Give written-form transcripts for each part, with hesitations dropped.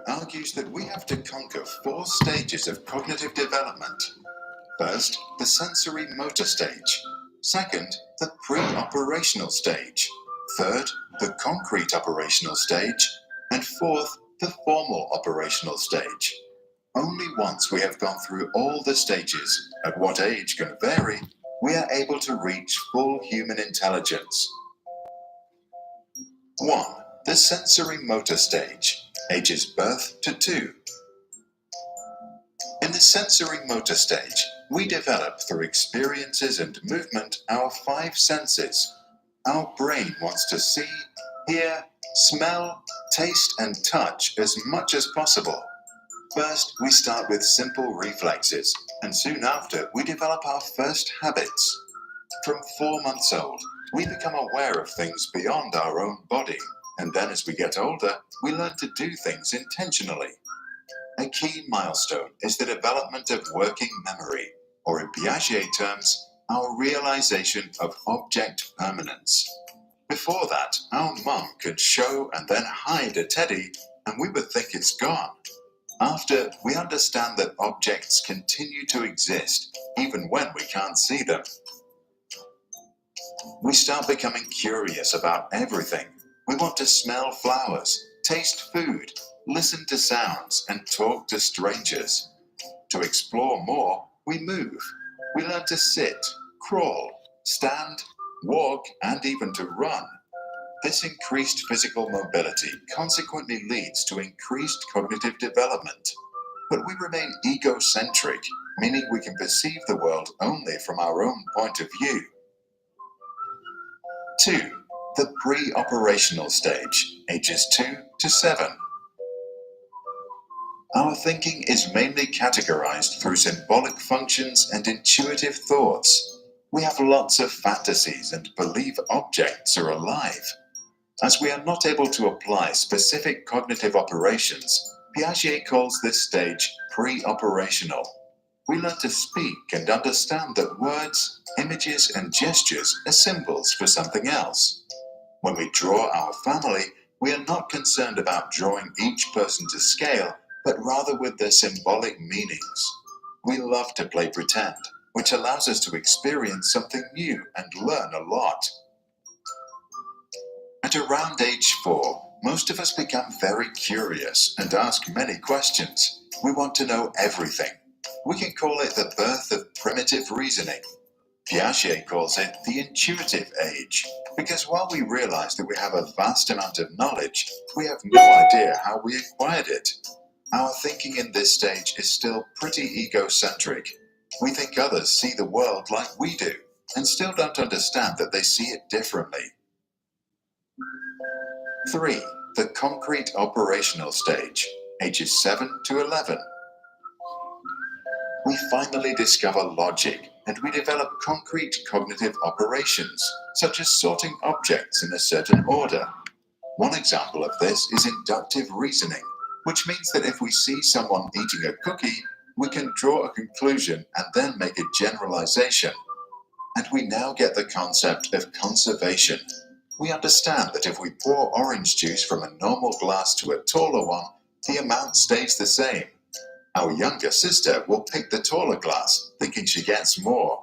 argues that we have to conquer 4 stages of cognitive development. First, the sensory motor stage. Second, the pre-operational stage. Third, the concrete operational stage. And fourth, the formal operational stage. Only once we have gone through all the stages, at what age can vary, we are able to reach full human intelligence. 1. The sensory motor stage, ages birth to 2. In the sensory motor stage, we develop through experiences and movement our 5 senses. Our brain wants to see, hear, smell, taste, and touch as much as possible. First, we start with simple reflexes, and soon after, we develop our first habits. From 4 months old, we become aware of things beyond our own body, and then as we get older, we learn to do things intentionally. A key milestone is the development of working memory, or in Piaget terms, our realization of object permanence. Before that, our mum could show and then hide a teddy, and we would think it's gone. After, we understand that objects continue to exist, even when we can't see them. We start becoming curious about everything. We want to smell flowers, taste food, listen to sounds, and talk to strangers. To explore more, we move. We learn to sit, crawl, stand, walk, and even to run. This increased physical mobility consequently leads to increased cognitive development. But we remain egocentric, meaning we can perceive the world only from our own point of view. 2. The pre-operational stage, ages 2 to 7. Our thinking is mainly categorized through symbolic functions and intuitive thoughts. We have lots of fantasies and believe objects are alive. As we are not able to apply specific cognitive operations, Piaget calls this stage pre-operational. We learn to speak and understand that words, images, and gestures are symbols for something else. When we draw our family, we are not concerned about drawing each person to scale, but rather with their symbolic meanings. We love to play pretend, which allows us to experience something new and learn a lot. At around age 4, most of us become very curious and ask many questions. We want to know everything. We can call it the birth of primitive reasoning. Piaget calls it the intuitive age, because while we realize that we have a vast amount of knowledge, we have no idea how we acquired it. Our thinking in this stage is still pretty egocentric. We think others see the world like we do, and still don't understand that they see it differently. 3. The concrete operational stage, ages 7 to 11. We finally discover logic, and we develop concrete cognitive operations, such as sorting objects in a certain order. One example of this is inductive reasoning, which means that if we see someone eating a cookie, we can draw a conclusion and then make a generalization. And we now get the concept of conservation. We understand that if we pour orange juice from a normal glass to a taller one, the amount stays the same. Our younger sister will pick the taller glass, thinking she gets more.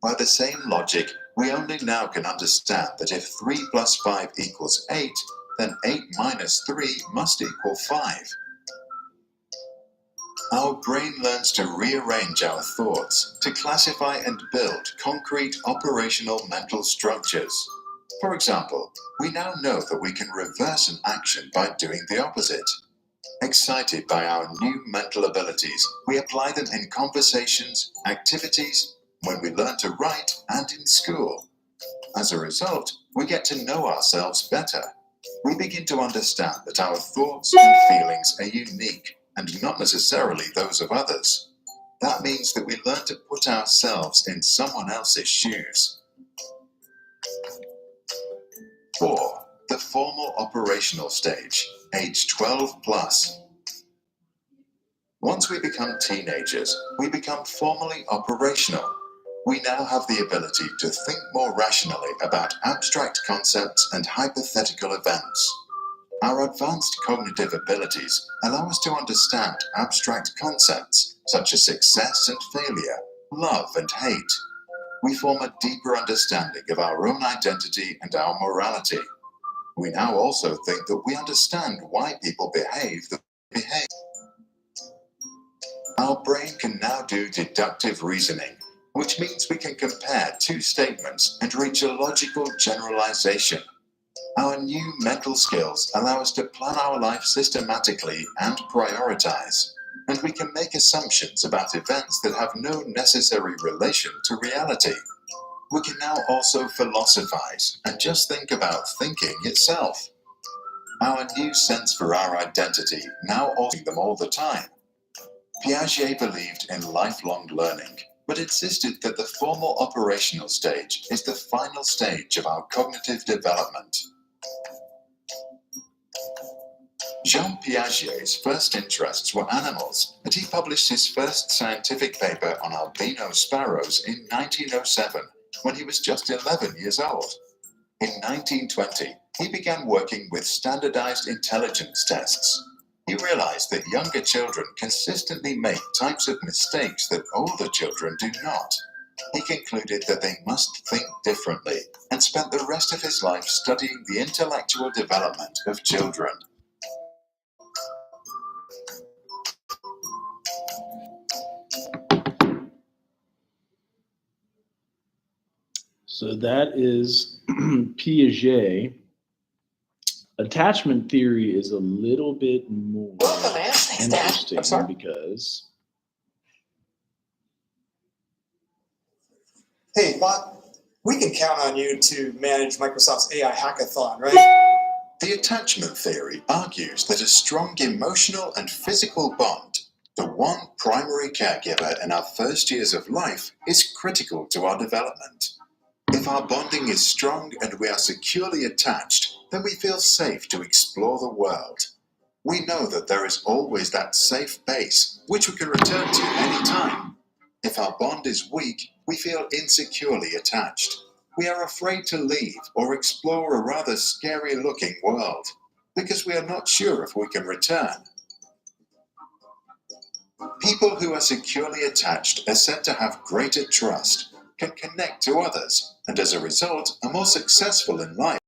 By the same logic, we only now can understand that if 3 plus 5 equals 8, then 8 minus 3 must equal 5. Our brain learns to rearrange our thoughts, to classify and build concrete operational mental structures. For example, we now know that we can reverse an action by doing the opposite. Excited by our new mental abilities, we apply them in conversations, activities, when we learn to write, and in school. As a result, we get to know ourselves better. We begin to understand that our thoughts and feelings are unique and not necessarily those of others. That means that we learn to put ourselves in someone else's shoes. 4. The formal operational stage, age 12 plus. Once we become teenagers, we become formally operational. We now have the ability to think more rationally about abstract concepts and hypothetical events. Our advanced cognitive abilities allow us to understand abstract concepts such as success and failure, love and hate. We form a deeper understanding of our own identity and our morality. We now also think that we understand why people behave the way they behave. Our brain can now do deductive reasoning, which means we can compare two statements and reach a logical generalization. Our new mental skills allow us to plan our life systematically and prioritize, and we can make assumptions about events that have no necessary relation to reality. We can now also philosophize and just think about thinking itself. Our new sense for our identity now alters them all the time. Piaget believed in lifelong learning, but insisted that the formal operational stage is the final stage of our cognitive development. Jean Piaget's first interests were animals, and he published his first scientific paper on albino sparrows in 1907, when he was just 11 years old. In 1920, he began working with standardized intelligence tests. He realized that younger children consistently make types of mistakes that older children do not. He concluded that they must think differently, and spent the rest of his life studying the intellectual development of children. So that is Piaget. Attachment theory is a little bit more interesting because... Hey, Bob, we can count on you to manage Microsoft's AI hackathon, right? The attachment theory argues that a strong emotional and physical bond, the one primary caregiver in our first years of life, is critical to our development. If our bonding is strong and we are securely attached, then we feel safe to explore the world. We know that there is always that safe base, which we can return to any time. If our bond is weak, we feel insecurely attached. We are afraid to leave or explore a rather scary-looking world, because we are not sure if we can return. People who are securely attached are said to have greater trust, can connect to others, and as a result are more successful in life.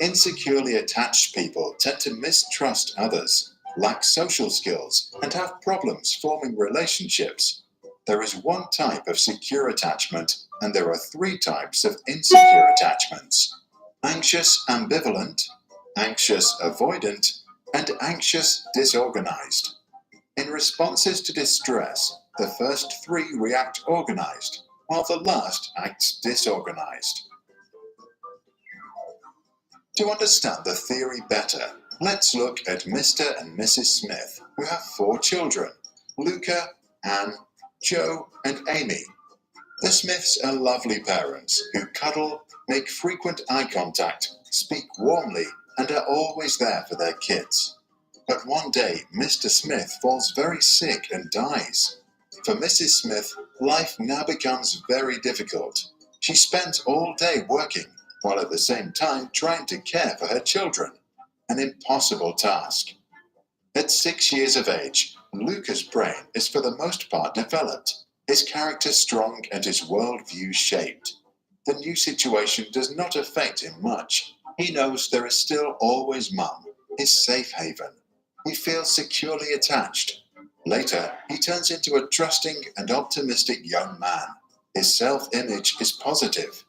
Insecurely attached people tend to mistrust others, lack social skills, and have problems forming relationships. There is one type of secure attachment, and there are three types of insecure attachments: anxious ambivalent, anxious avoidant, and anxious disorganized. In responses to distress, the first three react organized, while the last acts disorganized. To understand the theory better, let's look at Mr. and Mrs. Smith, who have 4 children: Luca, Anne, Joe, and Amy. The Smiths are lovely parents who cuddle, make frequent eye contact, speak warmly, and are always there for their kids. But one day, Mr. Smith falls very sick and dies. For Mrs. Smith, life now becomes very difficult. She spends all day working, while at the same time trying to care for her children. An impossible task. At 6 years of age, Luca's brain is for the most part developed, his character strong and his worldview shaped. The new situation does not affect him much. He knows there is still always Mum, his safe haven. He feels securely attached. Later, he turns into a trusting and optimistic young man. His self-image is positive.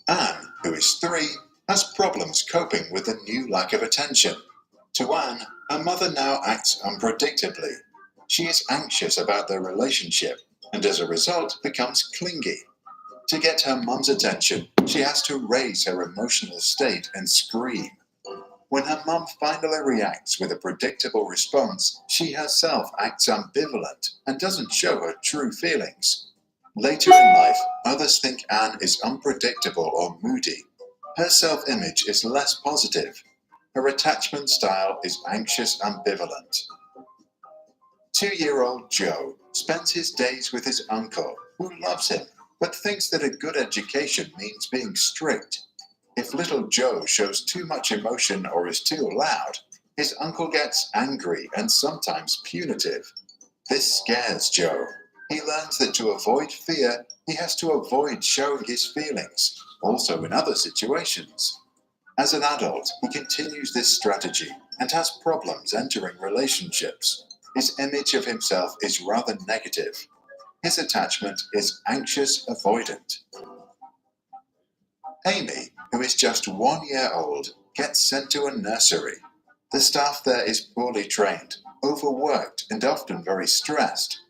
Anne, who is 3, has problems coping with the new lack of attention. To Anne, her mother now acts unpredictably. She is anxious about their relationship, and as a result becomes clingy. To get her mum's attention, she has to raise her emotional state and scream. When her mum finally reacts with a predictable response, she herself acts ambivalent and doesn't show her true feelings. Later in life, others think Anne is unpredictable or moody. Her self-image is less positive. Her attachment style is anxious ambivalent. 2-year-old Joe spends his days with his uncle, who loves him, but thinks that a good education means being strict. If little Joe shows too much emotion or is too loud, his uncle gets angry and sometimes punitive. This scares Joe. He learns that to avoid fear, he has to avoid showing his feelings, also in other situations. As an adult, he continues this strategy and has problems entering relationships. His image of himself is rather negative. His attachment is anxious avoidant. Amy, who is just 1 year old, gets sent to a nursery. The staff there is poorly trained, overworked, and often very stressed.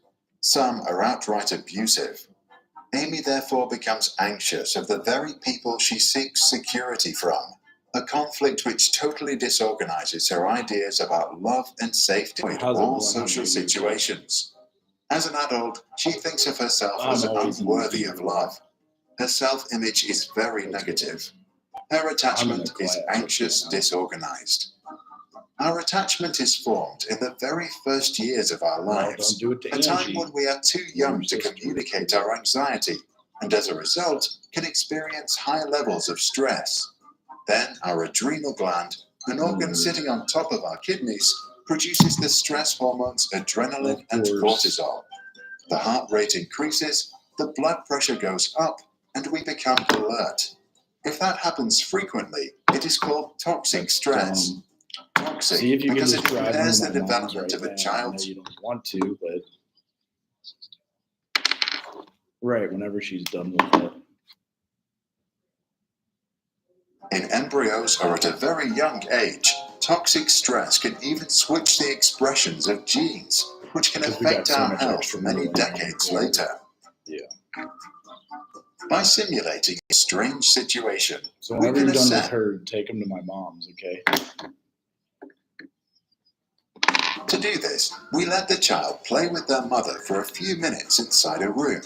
Some are outright abusive. Amy therefore becomes anxious of the very people she seeks security from, a conflict which totally disorganizes her ideas about love and safety in all social situations. As an adult, she thinks of herself as unworthy of love. Her self-image is very negative. Her attachment is anxious, disorganized. Our attachment is formed in the very first years of our lives, a time when we are too young to communicate our anxiety, and as a result, can experience high levels of stress. Then our adrenal gland, an organ sitting on top of our kidneys, produces the stress hormones adrenaline and cortisol. The heart rate increases, the blood pressure goes up, and we become alert. If that happens frequently, it is called toxic stress. Toxic See if you because can it describe impairs the one of my moms development right of a now. child's. I know you don't want to, but right whenever she's done with it. In embryos or at a very young age, toxic stress can even switch the expressions of genes, which can affect our health many decades later. Yeah. By simulating a strange situation, So we whenever can you're done with assess. her, take them to my mom's, okay? To do this, we let the child play with their mother for a few minutes inside a room.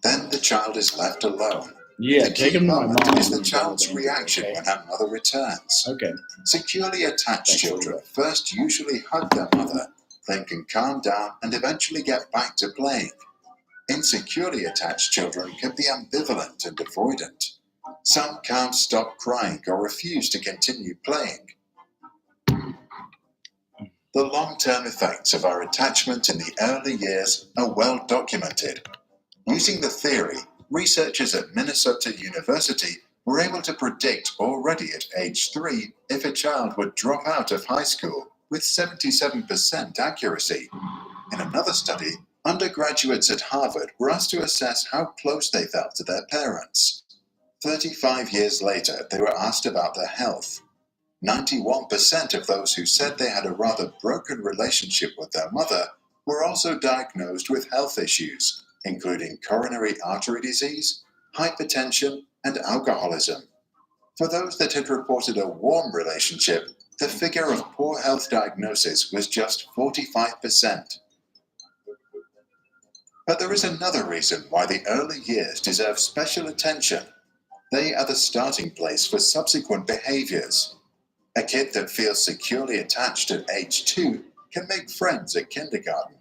Then the child is left alone. Yeah, The take key him to my moment mom. is the child's reaction okay? when her mother returns. Okay. Securely attached Thanks, children Linda. first usually hug their mother, then can calm down and eventually get back to playing. Insecurely attached children can be ambivalent and avoidant. Some can't stop crying or refuse to continue playing. The long-term effects of our attachment in the early years are well documented. Using the theory, researchers at Minnesota University were able to predict already at age 3 if a child would drop out of high school with 77% accuracy. In another study, undergraduates at Harvard were asked to assess how close they felt to their parents. 35 years later, they were asked about their health. 91% of those who said they had a rather broken relationship with their mother were also diagnosed with health issues, including coronary artery disease, hypertension, and alcoholism. For those that had reported a warm relationship, the figure of poor health diagnosis was just 45%. But there is another reason why the early years deserve special attention. They are the starting place for subsequent behaviors. A kid that feels securely attached at age 2 can make friends at kindergarten.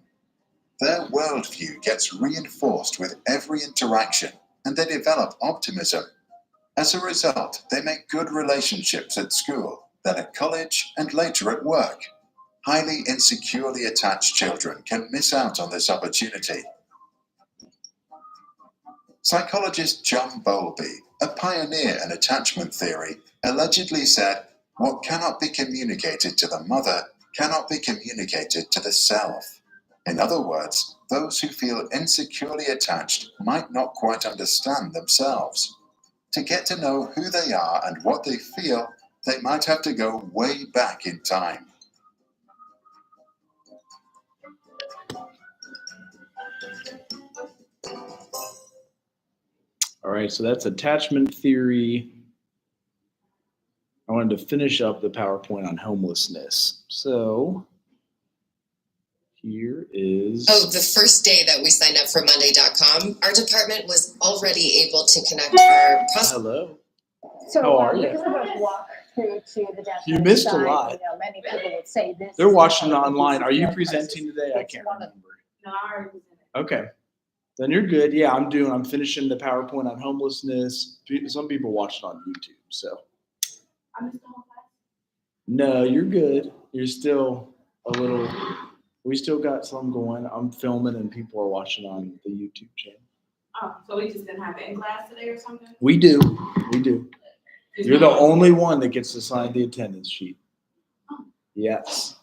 Their worldview gets reinforced with every interaction, and they develop optimism. As a result, they make good relationships at school, then at college, and later at work. Highly insecurely attached children can miss out on this opportunity. Psychologist John Bowlby, a pioneer in attachment theory, allegedly said, "What cannot be communicated to the mother cannot be communicated to the self." In other words, those who feel insecurely attached might not quite understand themselves. To get to know who they are and what they feel, they might have to go way back in time. All right, so that's attachment theory. I wanted to finish up the PowerPoint on homelessness. So here is... Oh, the first day that we signed up for Monday.com, our department was already able to connect our prospects. Hello. So, How are you? Because I'm going to walk through to the desk. You missed a side, lot. You know, many people would say this. They're watching is online. Are you this presenting today? I It's can't one of- remember. No, I already presented. Okay. Then you're good. Yeah, I'm finishing the PowerPoint on homelessness. Some people watch it on YouTube. So I missed the whole class. No, you're good. You're still a little. We still got some going. I'm filming and people are watching on the YouTube channel. Oh, so we just didn't have it in class today or something? We do. We do. You're the only one that gets to sign the attendance sheet. Yes.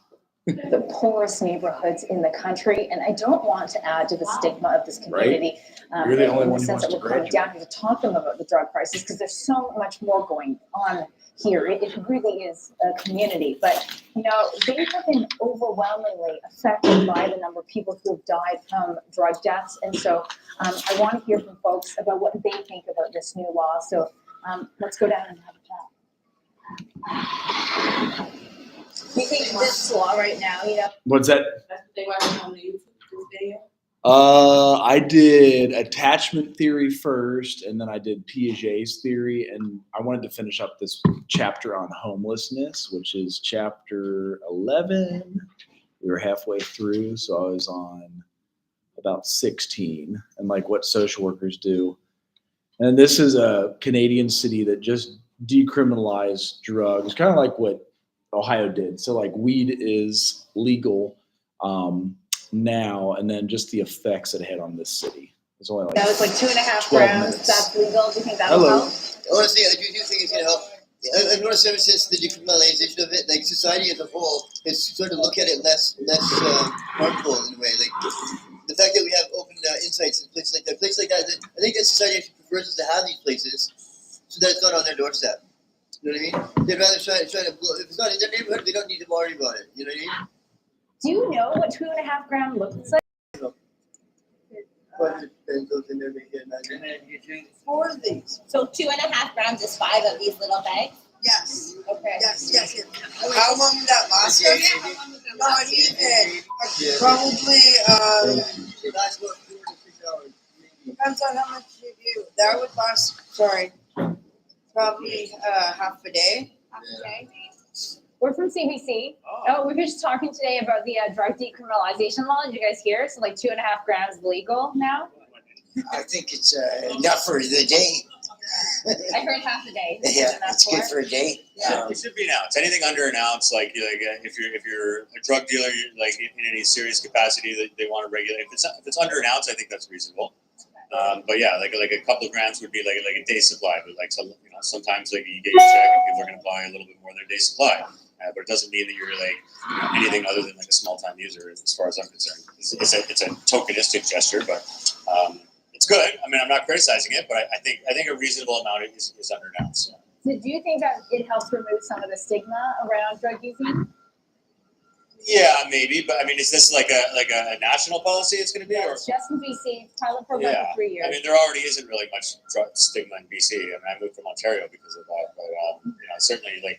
The poorest neighborhoods in the country, and I don't want to add to the stigma of this community. You're the only in one the who sense wants that to we're coming graduate. down here to talk to them about the drug crisis, because there's so much more going on here. It really is a community, but you know, they have been overwhelmingly affected by the number of people who have died from drug deaths, and so I want to hear from folks about what they think about this new law. So let's go down and have a chat. We think this law right now, you know. What's that? That's what they watching on the YouTube this video? I did attachment theory first, and then I did Piaget's theory, and I wanted to finish up this chapter on homelessness, which is chapter 11. We were halfway through, so I was on about 16, and like what social workers do. And this is a Canadian city that just decriminalized drugs, kind of like what Ohio did. So like weed is legal now, and then just the effects it had on this city. It's only like That was like 2.5 12 grams. minutes. That's legal. Do you think that'll Hello. help? Honestly, I do think it's going to help. I've noticed ever since the decriminalization of it, like society as a whole has sort of look at it less harmful in a way. Like the fact that we have open insights in places like that, I think that society actually prefers us to have these places so that it's not on their doorstep. You know what I mean? They'd rather try to blow. If it's not in their neighborhood, they don't need to worry about it. You know what I mean? Do you know what 2.5 gram looks like? But it depends on their behavior. 4 of these. So 2.5 grams is 5 of these little bags? Yes. Okay. Yes. How long would that last us? Not even. Probably, It lasts about 4 to 6 hours. Maybe. depends on how much you do. That would last, probably half a day. Okay. We're from CBC. Oh, we were just talking today about the drug decriminalization law. Did you guys hear? So like 2.5 grams legal now? I think it's enough for the day. I heard half a day. Yeah, it's good for a day. It should be an ounce. Anything under an ounce, like if you're a drug dealer, you're like in any serious capacity that they want to regulate. If it's under an ounce, I think that's reasonable. But yeah, like a couple of grams would be like a day supply. But like sometimes like you get your check and people are going to buy a little bit more than their day supply. But it doesn't mean that you're like anything other than like a small time user, as far as I'm concerned. It's a tokenistic gesture, but it's good. I mean, I'm not criticizing it, but I think a reasonable amount is under an ounce. So do you think that it helps remove some of the stigma around drug using? Yeah, maybe, but I mean, is this like a national policy? It's going to be, or It's just in BC, pilot program yeah? for 3 years. I mean, there already isn't really much drug stigma in BC. I mean, I moved from Ontario because of that, but certainly like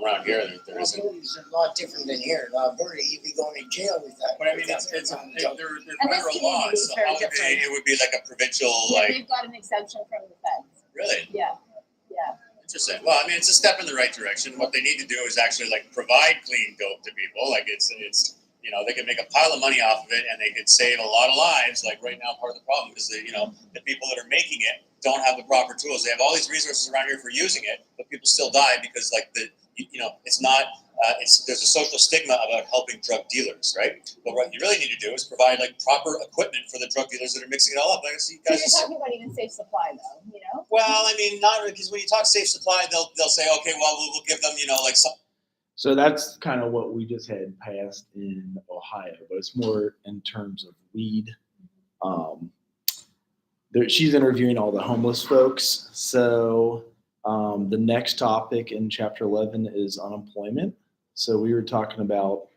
around here there isn't. Alberta's a lot different than here. In Alberta, you'd be going to jail with that. But I mean, they're And this federal community laws, is so very how would different. it would be like a provincial Yeah, like they've got an exemption from the feds. really. Yeah. Interesting. Well, I mean, it's a step in the right direction. What they need to do is actually like provide clean dope to people. Like it's they can make a pile of money off of it and they could save a lot of lives. Like right now, part of the problem is that the people that are making it don't have the proper tools. They have all these resources around here for using it, but people still die because like it's not. There's a social stigma about helping drug dealers, right? But what you really need to do is provide like proper equipment for the drug dealers that are mixing it all up. Like I see you So guys. you're talking about even safe supply though, Well, I mean, not because when you talk safe supply, they'll say, okay, well, we'll give them, like some. So that's kind of what we just had passed in Ohio, but it's more in terms of weed. She's interviewing all the homeless folks. So the next topic in Chapter 11 is unemployment. So we were talking about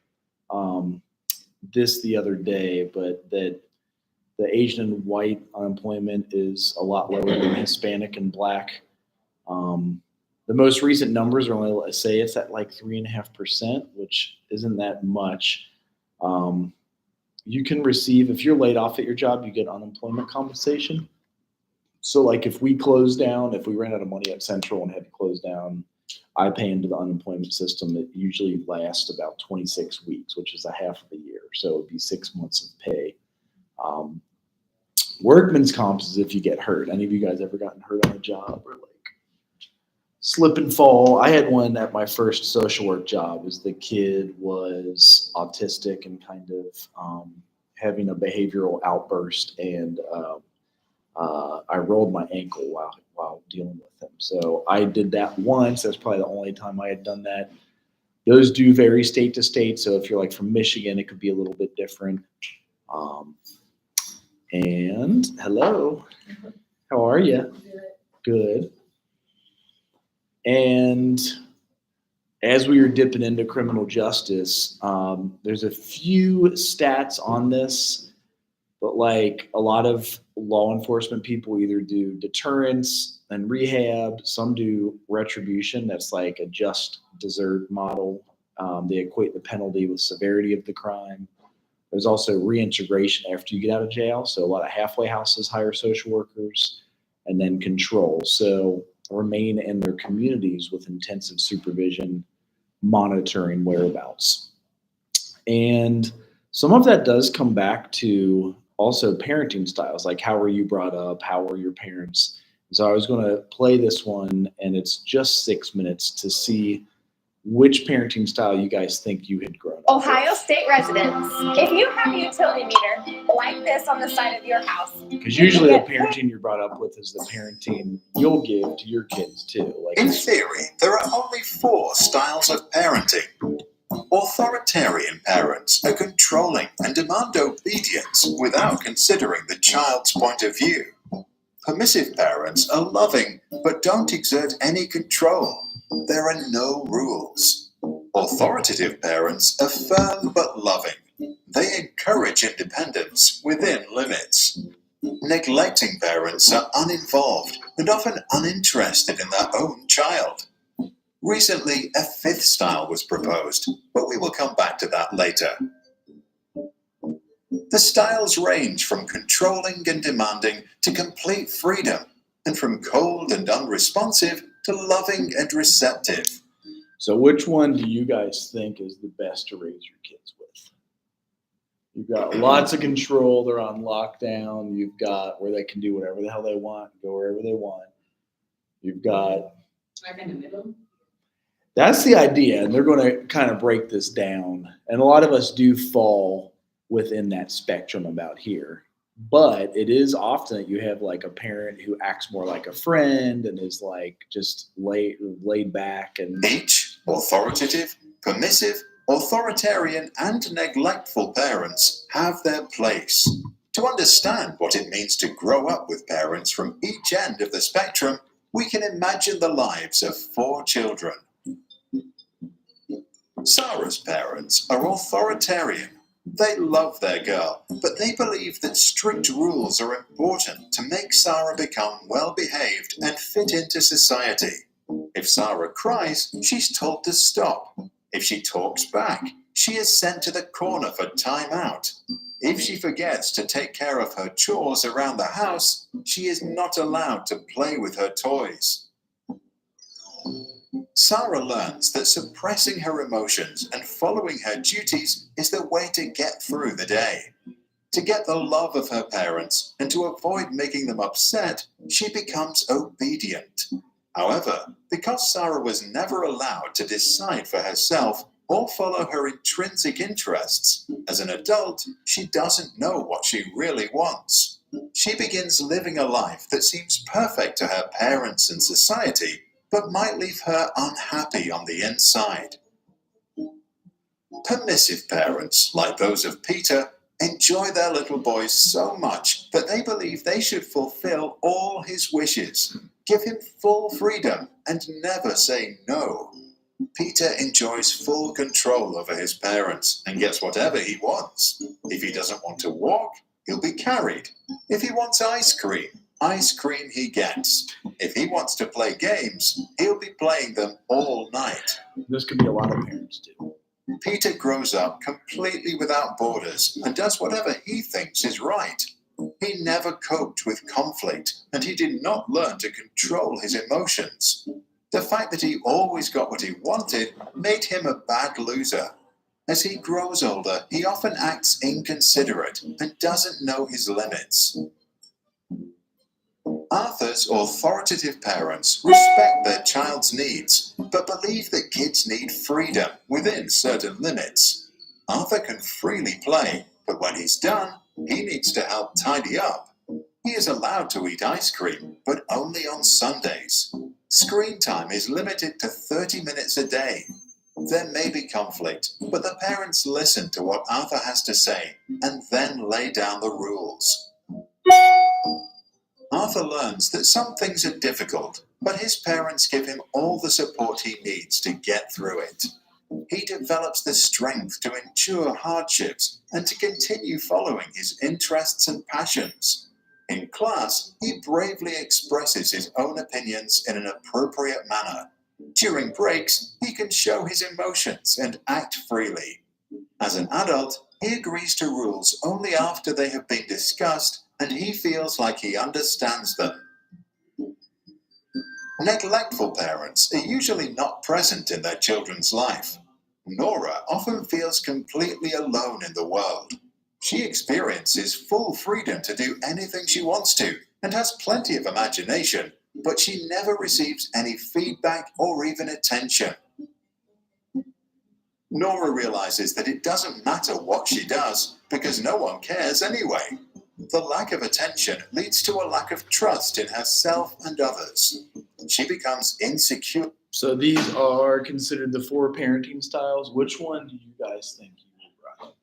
this the other day, but that the Asian and white unemployment is a lot lower than Hispanic and Black. The most recent numbers are only say it's at like 3.5%, which isn't that much. You can receive, if you're laid off at your job, you get unemployment compensation. So like if we close down, if we ran out of money at Central and had to close down, I pay into the unemployment system. It usually lasts about 26 weeks, which is a half of a year. So it would be 6 months of pay. Workman's comp is if you get hurt. Any of you guys ever gotten hurt on a job or like slip and fall. I had one at my first social work job. As the kid was autistic and kind of having a behavioral outburst, and I rolled my ankle while dealing with him. So I did that once. That's probably the only time I had done that. Those do vary state to state. So if you're like from Michigan, it could be a little bit different. And hello, how are you? Good. And as we were dipping into criminal justice, there's a few stats on this, but like a lot of law enforcement people either do deterrence and rehab, some do retribution. That's like a just desert model. They equate the penalty with severity of the crime. There's also reintegration after you get out of jail. So a lot of halfway houses hire social workers, and then control. So remain in their communities with intensive supervision, monitoring whereabouts. And some of that does come back to also parenting styles, like how were you brought up? How were your parents? So I was going to play this one, and it's just 6 minutes to see which parenting style you guys think you had grown up with. Ohio State residents, if you have a utility meter like this on the side of your house. Because usually the parenting you're brought up with is the parenting you'll give to your kids too. Like In theory, there are only 4 styles of parenting. Authoritarian parents are controlling and demand obedience without considering the child's point of view. Permissive parents are loving but don't exert any control. There are no rules. Authoritative parents are firm but loving. They encourage independence within limits. Neglecting parents are uninvolved and often uninterested in their own child. Recently, a 5th style was proposed, but we will come back to that later. The styles range from controlling and demanding to complete freedom, and from cold and unresponsive to loving and receptive. So which one do you guys think is the best to raise your kids with? You've got lots of control, they're on lockdown. You've got where they can do whatever the hell they want, go wherever they want. You've got... Like in the middle? That's the idea, and they're going to kind of break this down. And a lot of us do fall within that spectrum about here. But it is often that you have like a parent who acts more like a friend and is like just laid back. And Each authoritative, permissive, authoritarian, and neglectful parents have their place. To understand what it means to grow up with parents from each end of the spectrum, we can imagine the lives of 4 children. Sarah's parents are authoritarian. They love their girl, but they believe that strict rules are important to make Sarah become well-behaved and fit into society. If Sarah cries, she's told to stop. If she talks back, she is sent to the corner for time out. If she forgets to take care of her chores around the house, she is not allowed to play with her toys. Sarah learns that suppressing her emotions and following her duties is the way to get through the day. To get the love of her parents and to avoid making them upset, she becomes obedient. However, because Sarah was never allowed to decide for herself or follow her intrinsic interests, as an adult, she doesn't know what she really wants. She begins living a life that seems perfect to her parents and society, but might leave her unhappy on the inside. Permissive parents, like those of Peter, enjoy their little boys so much that they believe they should fulfill all his wishes, give him full freedom, and never say no. Peter enjoys full control over his parents and gets whatever he wants. If he doesn't want to walk, he'll be carried. If he wants ice cream he gets. If he wants to play games, he'll be playing them all night. this could be a lot of parents too. Peter grows up completely without borders and does whatever he thinks is right. He never coped with conflict, and he did not learn to control his emotions. The fact that he always got what he wanted made him a bad loser. As he grows older, he often acts inconsiderate and doesn't know his limits. Arthur's authoritative parents respect their child's needs, but believe that kids need freedom within certain limits. Arthur can freely play, but when he's done, he needs to help tidy up. He is allowed to eat ice cream, but only on Sundays. Screen time is limited to 30 minutes a day. There may be conflict, but the parents listen to what Arthur has to say and then lay down the rules. Arthur learns that some things are difficult, but his parents give him all the support he needs to get through it. He develops the strength to endure hardships and to continue following his interests and passions. In class, he bravely expresses his own opinions in an appropriate manner. During breaks, he can show his emotions and act freely. As an adult, he agrees to rules only after they have been discussed and he feels like he understands them. Neglectful parents are usually not present in their children's life. Nora often feels completely alone in the world. She experiences full freedom to do anything she wants to and has plenty of imagination, but she never receives any feedback or even attention. Nora realizes that it doesn't matter what she does because no one cares anyway. The lack of attention leads to a lack of trust in herself and others. She becomes insecure. So these are considered the 4 parenting styles. Which one do you guys think you would run?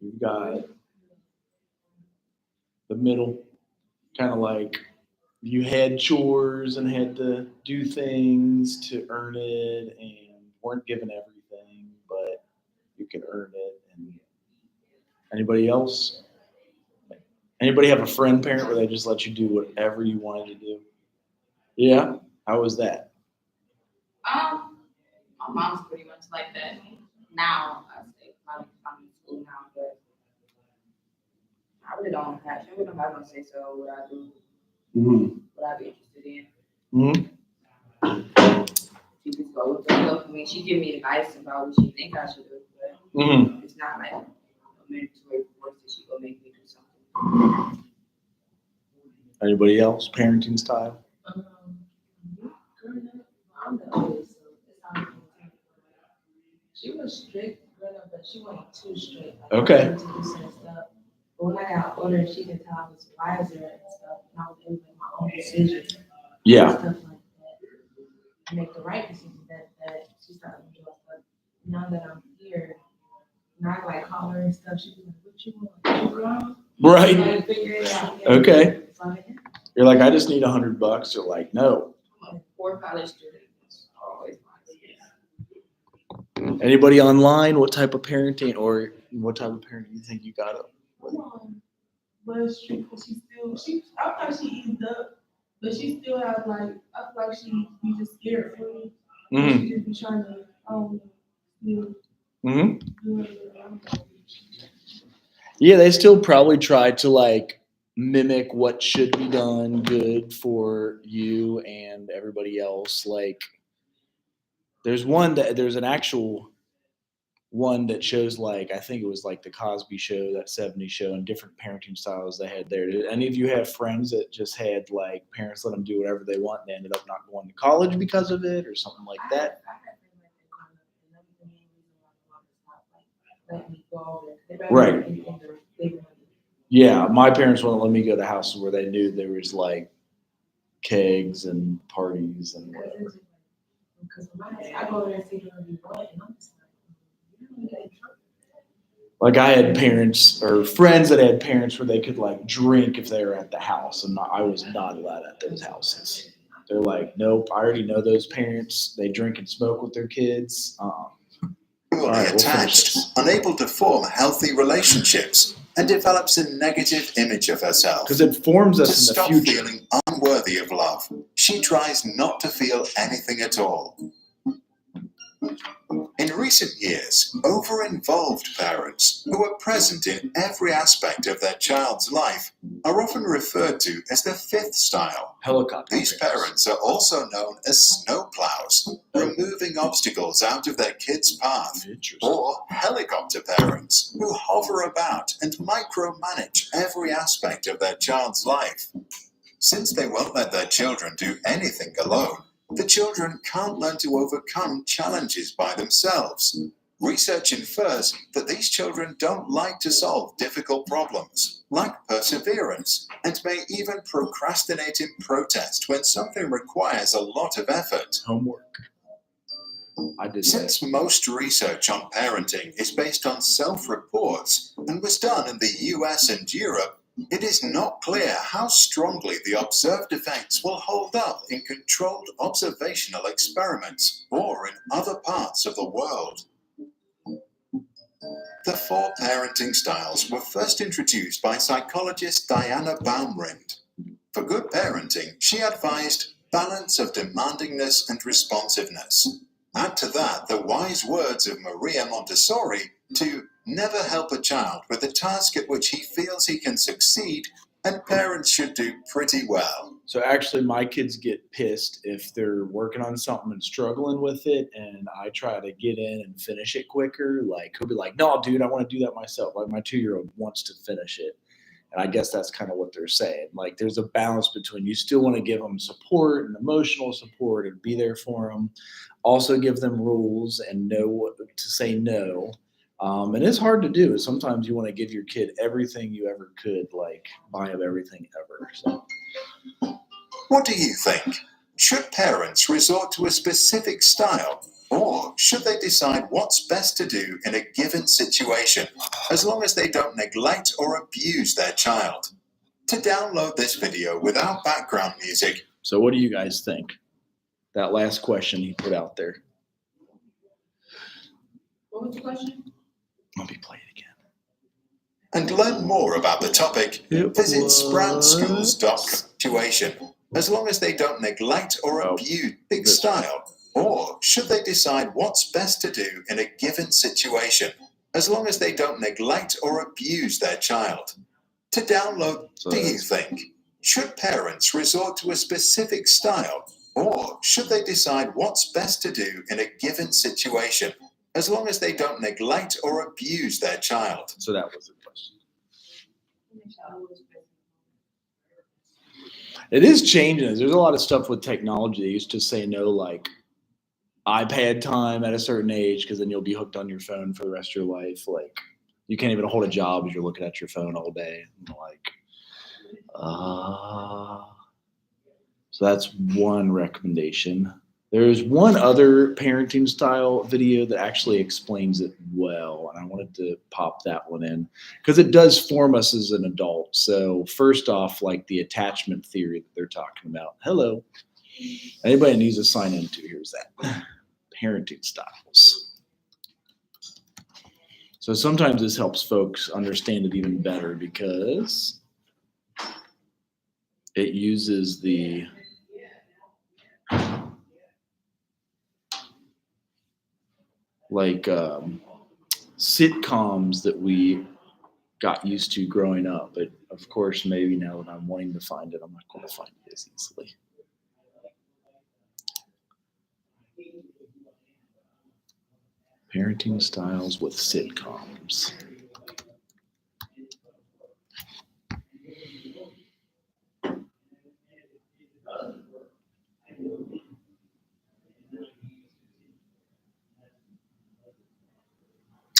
You've got the middle, kind of like you had chores and had to do things to earn it and weren't given everything, but you could earn it. And anybody else? Anybody have a friend parent where they just let you do whatever you wanted to do? Yeah? How was that? My mom's pretty much like that. Now, I say, I'm in school now, but I really don't have, she really don't have no say so what I do, what I be interested in. She just go with the flow for me. She give me advice about what she think I should do, but it's not like a mandatory force that she go make me do something. Anybody else? Parenting style? I'm the oldest, so it's not she was strict growing up, but she wasn't too strict. Like, Okay. to do certain stuff. But when I got older, she could tell I was wiser and stuff, and I was able to make my own decisions. Yeah. And stuff like that. And make the right decisions that she started doing stuff. Now that I'm here, now I like call her and stuff. She's like, "What you want? You wrong?" Right. Like, figure it out. Okay. So I'm like, "Yeah." You're like, I just need $100. You're like, no. 4 college students are always Anybody online? What type of parenting or what type of parenting do you think you got up? But she I thought she eased up, but she still has like, I feel like she be just scared for me. She just be trying to, Yeah, they still probably try to like mimic what should be done good for you and everybody else. Like there's an actual one that shows like, I think it was like the Cosby Show, that 70s show, and different parenting styles they had there. Did any of you have friends that just had like parents let them do whatever they want and they ended up not going to college because of it or something like that? Right. Yeah, my parents wouldn't let me go to houses where they knew there was like kegs and parties and whatever. Because I go there and see her be what, and I'm just like I had parents or friends that had parents where they could like drink if they were at the house, and I was not allowed at those houses. They're like, nope, I already know those parents. They drink and smoke with their kids. Attached, unable to form healthy relationships, and develops a negative image of herself. Because it forms us to in the stop future. feeling unworthy of love, she tries not to feel anything at all. In recent years, over-involved parents who are present in every aspect of their child's life are often referred to as the fifth style. Helicopter. These parents are also known as snowplows, removing obstacles out of their kids' path, or helicopter parents who hover about and micromanage every aspect of their child's life. Since they won't let their children do anything alone, the children can't learn to overcome challenges by themselves. Research infers that these children don't like to solve difficult problems, lack perseverance, and may even procrastinate in protest when something requires a lot of effort. Homework. I did Since that. most research on parenting is based on self-reports and was done in the US and Europe, it is not clear how strongly the observed effects will hold up in controlled observational experiments or in other parts of the world. The 4 parenting styles were first introduced by psychologist Diana Baumrind. For good parenting, she advised balance of demandingness and responsiveness. Add to that the wise words of Maria Montessori to never help a child with a task at which he feels he can succeed, and parents should do pretty well. So actually, my kids get pissed if they're working on something and struggling with it, and I try to get in and finish it quicker. Like, he'll be like, no, dude, I want to do that myself. Like, my 2-year-old wants to finish it. And I guess that's kind of what they're saying. Like, there's a balance between you still want to give them support and emotional support and be there for them. Also give them rules and know what to say no. And it's hard to do. Sometimes you want to give your kid everything you ever could, like buy them everything ever. So, what do you think? Should parents resort to a specific style, or should they decide what's best to do in a given situation, as long as they don't neglect or abuse their child? To download this video without background music. So what do you guys think? That last question he put out there. What was the question? Let me play it again. And learn more about the topic, visit sproutsschools.com. As long as they don't neglect or abuse big style, or should they decide what's best to do in a given situation, as long as they don't neglect or abuse their child? To download, do you think? Should parents resort to a specific style, or should they decide what's best to do in a given situation, as long as they don't neglect or abuse their child? So that was the question. It is changing. There's a lot of stuff with technology. They used to say no, like iPad time at a certain age, because then you'll be hooked on your phone for the rest of your life. Like, you can't even hold a job if you're looking at your phone all day. So that's one recommendation. There's one other parenting style video that actually explains it well, and I wanted to pop that one in because it does form us as an adult. So first off, like the attachment theory that they're talking about. Hello. Anybody needs to sign into, here's that. Parenting styles. So sometimes this helps folks understand it even better because it uses the sitcoms that we got used to growing up. But of course, maybe now that I'm wanting to find it, I'm not going to find it as easily. Parenting styles with sitcoms.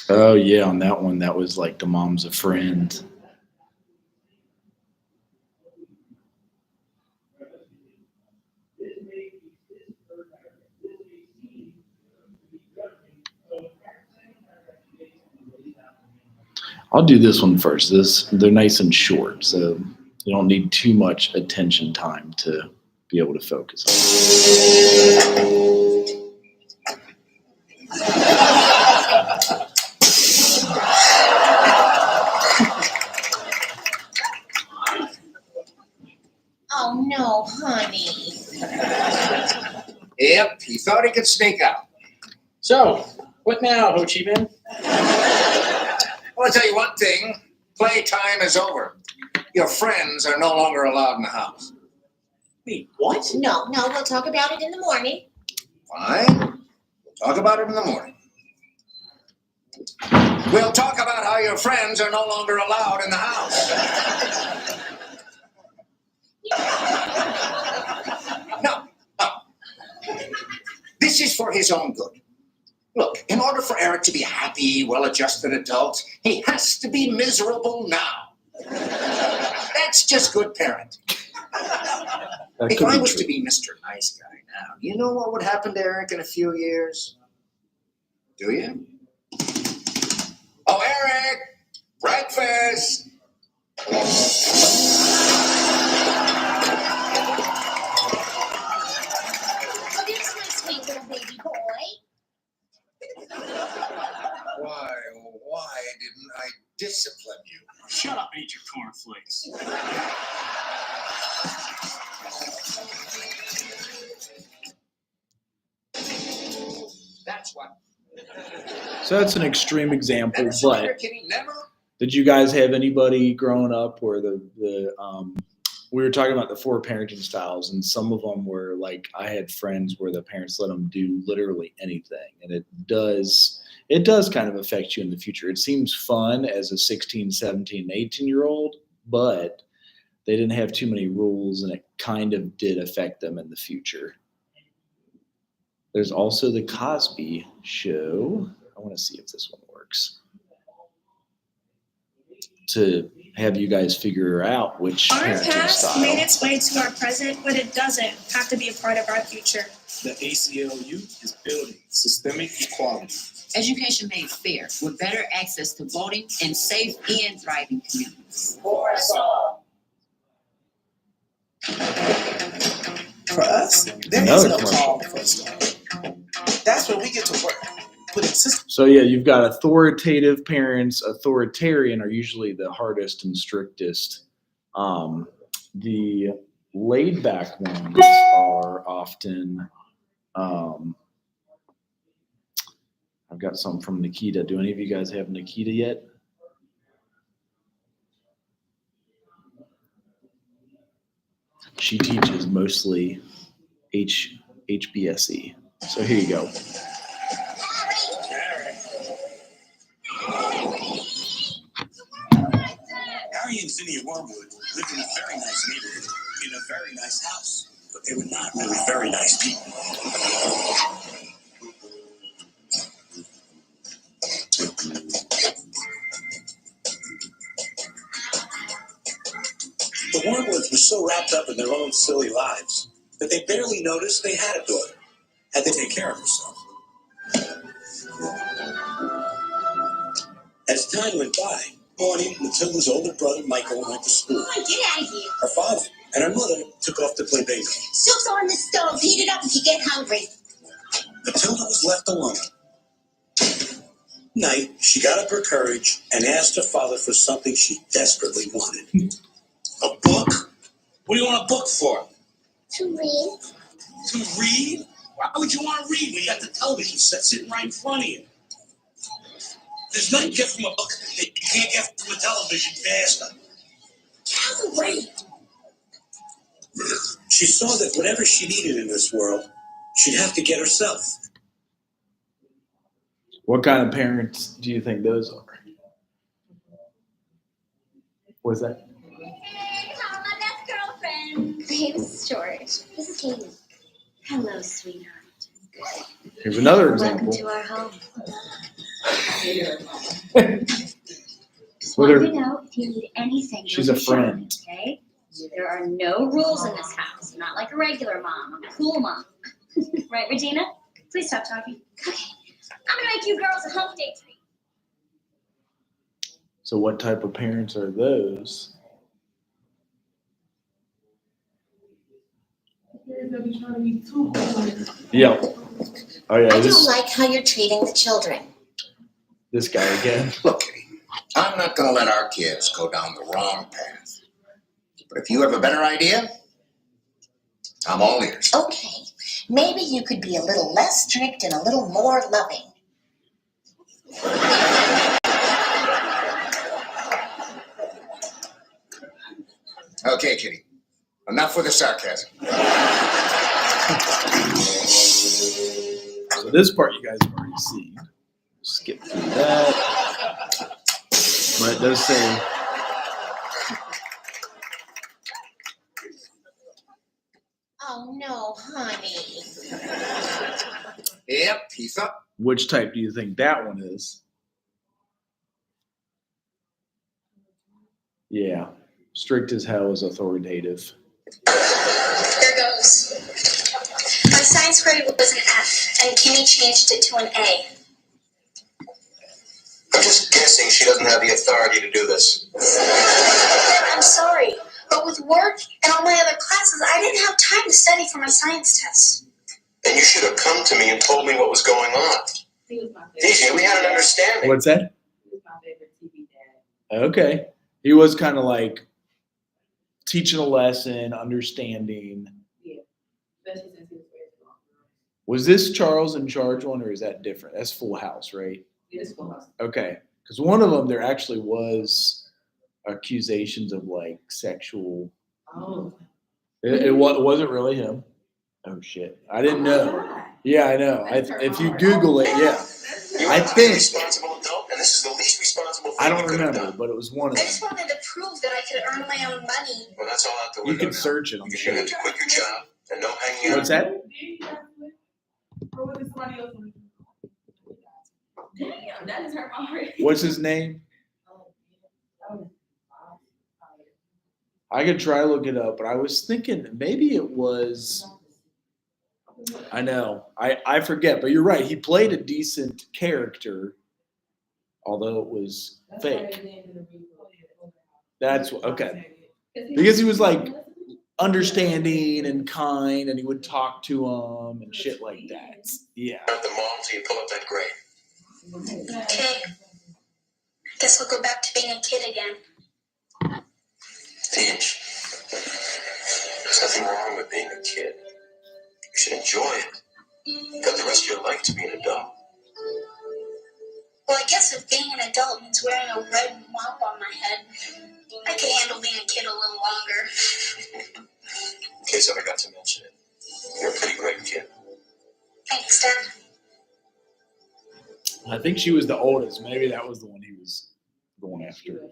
Oh yeah, on that one, that was like the mom's a friend. I'll do this one first. They're nice and short, so you don't need too much attention time to be able to focus on it. Oh no, honey. Yep, he thought he could sneak out. So, What now, Ho Chi Minh? Well, I'll tell you one thing. Playtime is over. Your friends are no longer allowed in the house. Wait, what? No, we'll talk about it in the morning. Fine. We'll talk about it in the morning. We'll talk about how your friends are no longer allowed in the house. No. This is for his own good. Look, in order for Eric to be a happy, well-adjusted adult, he has to be miserable now. That's just good parenting. If I was to be Mr. Nice Guy now, you know what would happen to Eric in a few years? Do you? Oh, Eric! Breakfast! Oh, there's my sweet little baby boy. Why didn't I discipline you? Shut up and eat your cornflakes. That's what. So that's an extreme example, Never but surrender, Kitty, never. did you guys have anybody growing up where we were talking about the 4 parenting styles, and some of them were like, I had friends where the parents let them do literally anything, and it does kind of affect you in the future. It seems fun as a 16, 17, 18-year-old, but they didn't have too many rules, and it kind of did affect them in the future. There's also the Cosby Show. I want to see if this one works. To have you guys figure out which Our parenting past style. made its way to our present, but it doesn't have to be a part of our future. The ACLU is building systemic equality. Education made fair with better access to voting and safe and thriving communities. For us all. For us, there is no call for us. That's where we get to work. Putting systems. So yeah, you've got authoritative parents. Authoritarian are usually the hardest and strictest. The laid back ones are often. I've got some from Nikita. Do any of you guys have Nikita yet? She teaches mostly HBSE. So here you go. Harry and Zinnia Wormwood lived in a very nice neighborhood, in a very nice house, but they were not really very nice people. The Wormwoods were so wrapped up in their own silly lives that they barely noticed they had a daughter, had to take care of herself. As time went by, Bonnie, Matilda's older brother Michael, went to school. Come on, get out of here. Her father and her mother took off to play bingo. Soup's on the stove. Heat it up if you get hungry. Matilda was left alone. Night, she got up her courage and asked her father for something she desperately wanted. A book? What do you want a book for? To read. To read? Why would you want to read when you got the television set sitting right in front of you? There's nothing you get from a book that you can't get from a television faster. Tell them read. She saw that whatever she needed in this world, she'd have to get herself. What kind of parents do you think those are? What's that? Hey, call my best girlfriend. Her name is George. This is Katie. Hello, sweetheart. Here's another Welcome example. to our home. Just Well, want they're- to know if you need anything. She's don't a shout, friend. Okay? There are no rules in this house. I'm not like a regular mom. I'm a cool mom. Right, Regina? Please stop talking. Okay. I'm gonna make you girls a hump day treat. So what type of parents are those? They'll be trying to be too good. Yeah. Oh yeah, I don't this like how you're treating the children. this guy again. Look, Kitty, I'm not going to let our kids go down the wrong path. But if you have a better idea, I'm all ears. Okay, maybe you could be a little less strict and a little more loving. Okay, Kitty. Enough with the sarcasm. So this part you guys have already seen. Skip through that. But it does say, Oh no, honey. Yep, he thought. which type do you think that one is? Yeah. Strict as hell is authoritative. Here goes. My science grade was an F, and Kimmy changed it to an A. I'm just guessing she doesn't have the authority to do this. I'm sorry, but with work and all my other classes, I didn't have time to study for my science test. Then you should have come to me and told me what was going on. DJ, we had an understanding. What's that? He was my favorite TV dad. Okay. He was kind of like teaching a lesson, understanding. Yeah. Especially since he was very strong. Was this Charles in Charge one, or is that different? That's Full House, right? It is Full House. Okay. Because one of them, there actually was accusations of like sexual. Oh. It wasn't really him. Oh shit! I didn't know. Yeah, I know. If you Google it, yeah. You I have to be a think responsible adult, and this is the least responsible thing I don't you could have remember, done. but it was one of I them. just wanted to prove that I could earn my own money. Well, that's all out the You window. can search it. I'm You sure. have to quit your job and no hanging out. What's that? Or was it somebody else? Damn, that is her already. What's his name? I could try to look it up, but I was thinking maybe it was. I know. I forget, but you're right. He played a decent character, although it was fake. That's okay. Because he was like understanding and kind, and he would talk to him and shit like that. Yeah. At the mall till you pull up that grade. Okay. Guess I'll go back to being a kid again. Teach. There's nothing wrong with being a kid. You should enjoy it. You've got the rest of your life to be an adult. Well, I guess if being an adult means wearing a red mop on my head, I could handle being a kid a little longer. In case I forgot to mention it, you're a pretty great kid. Thanks, Dad. I think she was the oldest. Maybe that was the one he was going after.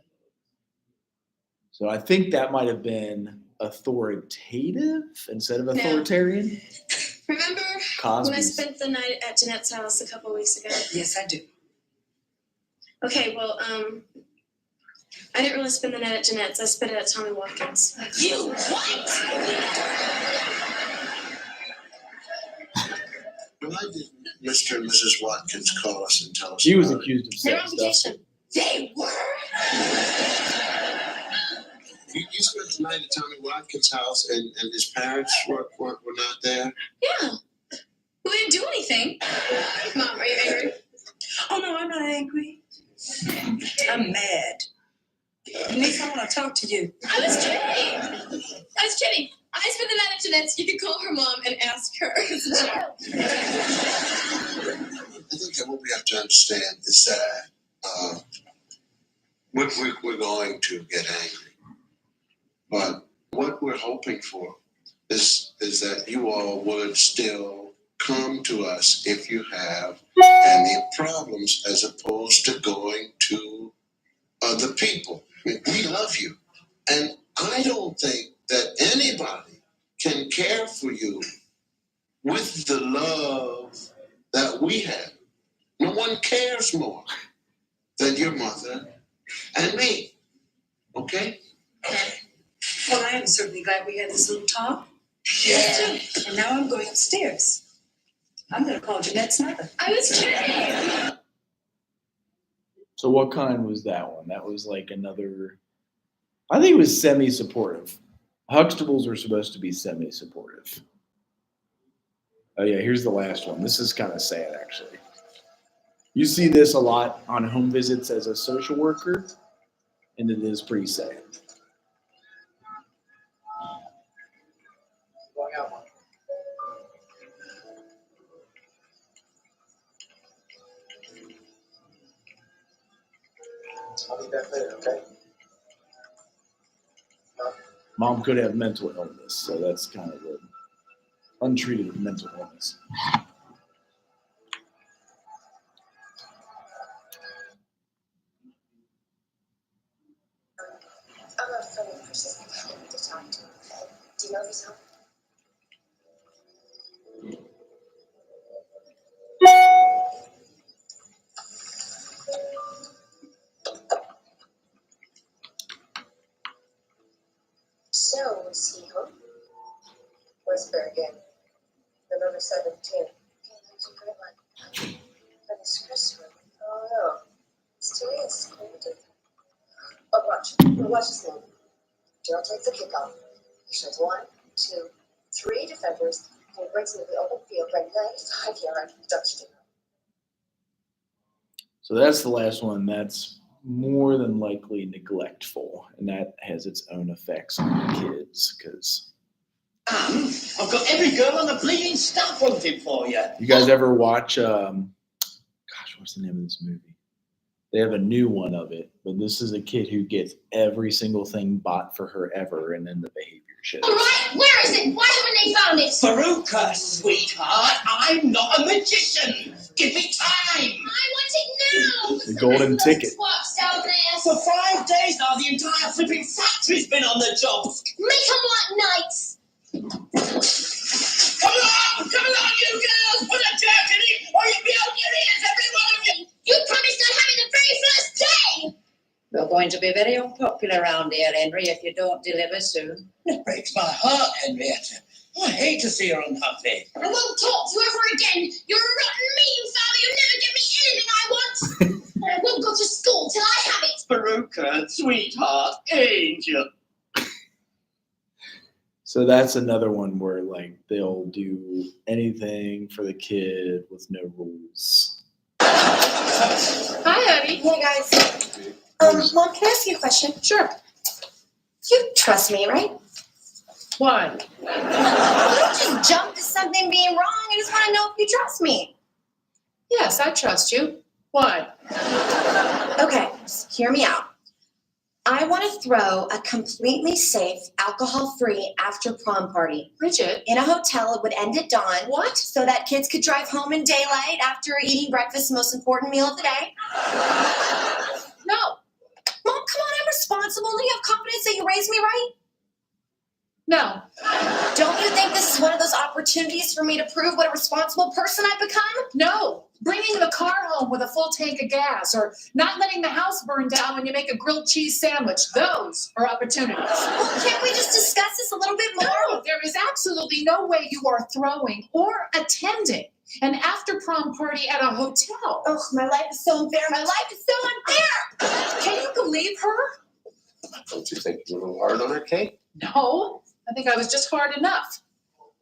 So I think that might have been authoritative instead of authoritarian. Remember Cosby's. when I spent the night at Jeanette's house a couple weeks ago? Yes, I do. Okay, well, I didn't really spend the night at Jeanette's. I spent it at Tommy Watkins. You what? Why did Mr. and Mrs. Watkins call us and tell us? She was about it? accused of They were on sex stuff. vacation. They were? You spent the night at Tommy Watkins' house and his parents were not there? Yeah. We didn't do anything. Mom, are you angry? Oh no, I'm not angry. I'm mad. Denise, I want to talk to you. I was kidding. I spent the night at Jeanette's. You can call her mom and ask her. I think that what we have to understand is that we're going to get angry. But what we're hoping for is that you all would still come to us if you have any problems as opposed to going to other people. I mean, we love you. And I don't think that anybody can care for you with the love that we have. No one cares more than your mother and me. Okay? Well, I am certainly glad we had this little talk. Yeah. And now I'm going upstairs. I'm going to call Jeanette's mother. I was kidding. So what kind was that one? That was like another. I think it was semi-supportive. Huxtables were supposed to be semi-supportive. Oh yeah, here's the last one. This is kind of sad, actually. You see this a lot on home visits as a social worker, and it is pretty sad. I'll be back later, okay? Mom could have mental illness, so that's kind of the untreated mental illness. I'm a friendly person I need to talk to. Do you know if he's home? So, is he home? Where's Bergen? November 17th. Okay, that's a great one. But it's Christmas. Oh no. It's too late. It's cold. Oh, watch. Watch this now. Gerald takes the kickoff. He shows 1, 2, 3 defenders and breaks into the open field by 95-yard touchdown. So that's the last one. That's more than likely neglectful, and that has its own effects on the kids because. I've got every girl on the bleeding stuff wanted for you. You guys ever watch? Gosh, what's the name of this movie? They have a new one of it, but this is a kid who gets every single thing bought for her ever, and then the behavior shows. All right, where is it? Why haven't they found it? Veruca, sweetheart, I'm not a magician. Give me time. I want it now. The golden ticket. What's down there? For 5 days now, the entire flipping factory's been on the job. Make them like knights. Come along, you girls! Put a jerk in it, or you'll be out your ears, every one of you! You promised I'd have it the very first day. You're going to be very unpopular around here, Henry, if you don't deliver soon. It breaks my heart, Henrietta. I hate to see her unhappy. I won't talk to you ever again. You're a rotten, mean father. You never give me anything I want. And I won't go to school till I have it. Veruca, sweetheart, angel. So that's another one where like they'll do anything for the kid with no rules. Hi, honey. Hey, guys. Mom, can I ask you a question? Sure. You trust me, right? Why? You don't just jump to something being wrong. I just want to know if you trust me. Yes, I trust you. Why? Okay, just hear me out. I want to throw a completely safe, alcohol-free after prom party. Bridget. In a hotel, it would end at dawn. What? So that kids could drive home in daylight after eating breakfast, the most important meal of the day. No. Mom, come on, I'm responsible. Do you have confidence that you raised me right? No. Don't you think this is one of those opportunities for me to prove what a responsible person I've become? No. Bringing the car home with a full tank of gas or not letting the house burn down when you make a grilled cheese sandwich. Those are opportunities. Well, can't we just discuss this a little bit more? No, there is absolutely no way you are throwing or attending an after prom party at a hotel. Oh, my life is so unfair. My life is so unfair. Can you believe her? Don't you think you're a little hard on her, Kate? No, I think I was just hard enough.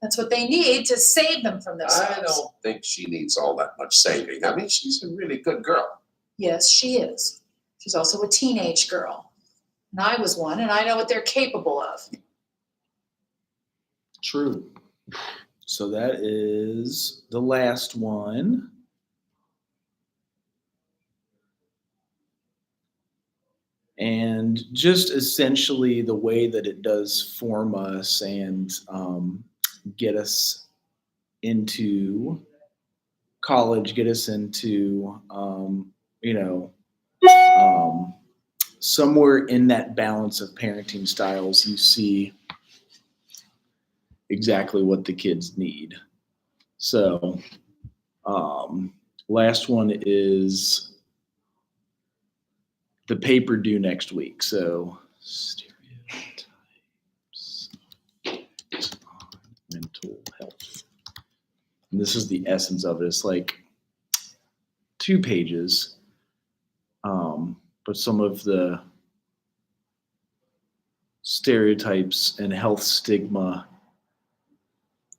That's what they need to save them from themselves. I don't think she needs all that much saving. I mean, she's a really good girl. Yes, she is. She's also a teenage girl. And I was one, and I know what they're capable of. True. So that is the last one. And just essentially the way that it does form us and get us into college, get us into, somewhere in that balance of parenting styles, you see exactly what the kids need. So last one is the paper due next week. So stereotypes on mental health. And this is the essence of it. It's like 2 pages. But some of the stereotypes and health stigma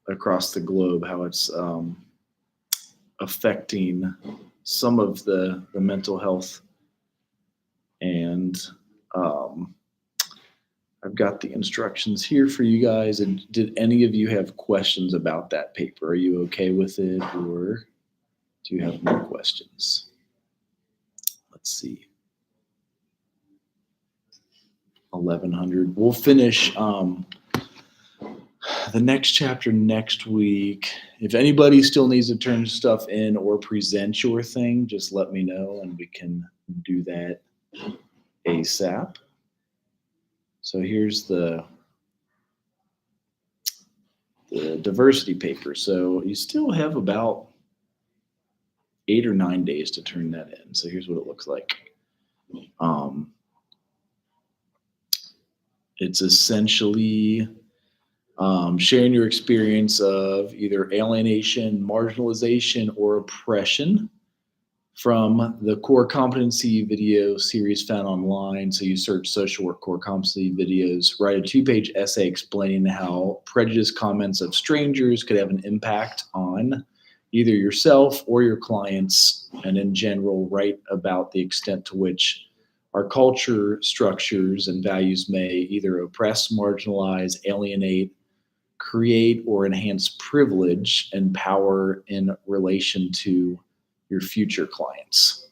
across the globe, how it's affecting some of the mental health. And I've got the instructions here for you guys. And did any of you have questions about that paper? Are you okay with it, or do you have more questions? Let's see. 1100. We'll finish the next chapter next week. If anybody still needs to turn stuff in or present your thing, just let me know and we can do that ASAP. So here's the diversity paper. So you still have about 8 or 9 days to turn that in. So here's what it looks like. It's essentially sharing your experience of either alienation, marginalization, or oppression from the core competency video series found online. So you search social work core competency videos, write a 2-page essay explaining how prejudice comments of strangers could have an impact on either yourself or your clients, and in general, write about the extent to which our culture structures and values may either oppress, marginalize, alienate, create, or enhance privilege and power in relation to your future clients.